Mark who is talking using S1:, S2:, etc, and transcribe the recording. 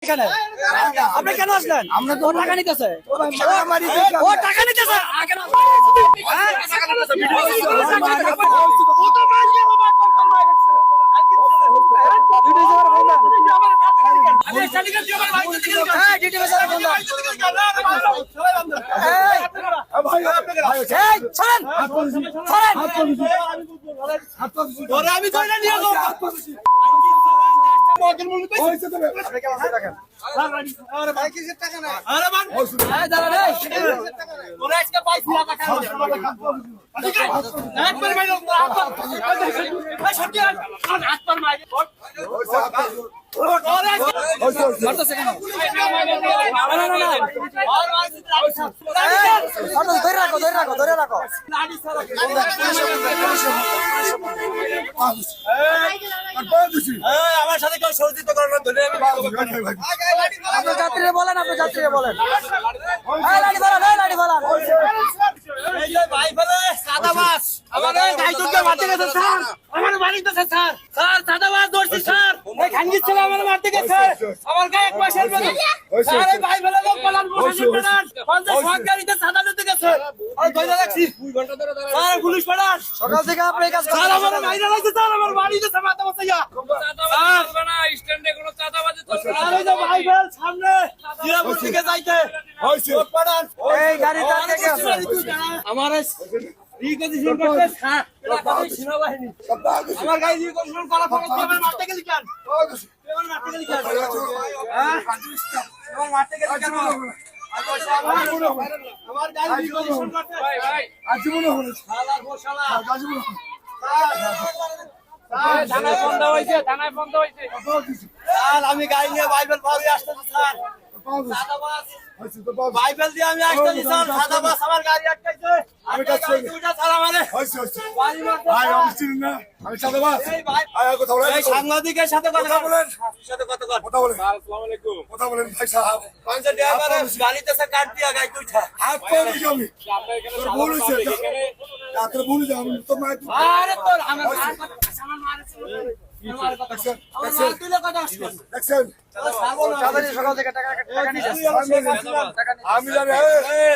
S1: এখানে আপনি কেন আসলেন? আমরা তো টাকা নিতেছে, ও টাকা নিতেছে।
S2: আমার সাথে কেউ সহযোগিত করেন ধরে
S1: আপনার যাত্রীরা বলেন, আপনার যাত্রীরা বলেন। লাঠি ফেলান, লাঠি ফেলান।
S2: এই যে ভাই ফেলে সাদা মাছ আমাদের গাইজনকে মারতে গেছে স্যার, আমার মারিতেছে স্যার, স্যার সাদা মাছ ধরছি স্যার, এই খাঙ্গির ছেলে আমার মারতে গেছে আমার গায়ে এক পয়সার বেতন স্যার, এই ভাই ফেলে লোক পালান প্রশাসন পালান 50 ভাগ গাড়িতে সাদা নিতে গেছে আর ধরে রাখছি 2 ঘন্টা ধরে স্যার পুলিশ পালান
S1: সকাল থেকে আপনি এই কাজ করছেন।
S2: স্যার আমার মাইরা লাগছে স্যার, আমার মারিতে মাথা বসাইয়া স্যার
S3: না স্ট্যান্ডে কোনো চাঁদাবাজি চলবে না।
S2: আর এই যে ভাই ফেল সামনে জিরাপুর দিকে যাইতে হইছে লোক পালান
S1: এই গাড়ি তার থেকে আছে।
S2: আমার রিকন্ডিশন করতে স্যার সেনাবাহিনী আমার গাড়ি রিকন্ডিশন করা ফরজ করে মারতে গেলি কেন? আমার মারতে গেলি কেন? হ্যাঁ আমার মারতে গেলি কেন? আমার গাড়ি রিকন্ডিশন করতে
S3: ভাই ভাই
S2: শালা গো শালা
S3: থানায় ফোন দেওয়া হয়েছে, থানায় ফোন দেওয়া হয়েছে।
S2: স্যার আমি গাড়ি নিয়ে বাইবেল ভাবি আসতেছি স্যার, সাদাবাস বাইবেল দিয়ে আমি আসতেছি স্যার, সাদাবাস আমার গাড়ি আটকাইছে, আমি কাছে দুইটা স্যার আমারে বাড়ি মারতে এই ভাই এই সাংবাদিকের সাথে কথা বলেন, সাথে কথা বলেন
S3: আসসালামু আলাইকুম।
S2: পাঁচটা ড্রাইভার গাড়িতে সে কাট দিয়া গাড়ি দুইটা
S3: আমরা এখানে এখানে
S2: আরে তোর আমার মার তুলে কথা আসছে
S1: সকাল থেকে টাকা নিতেছে।
S2: আমি জানি এই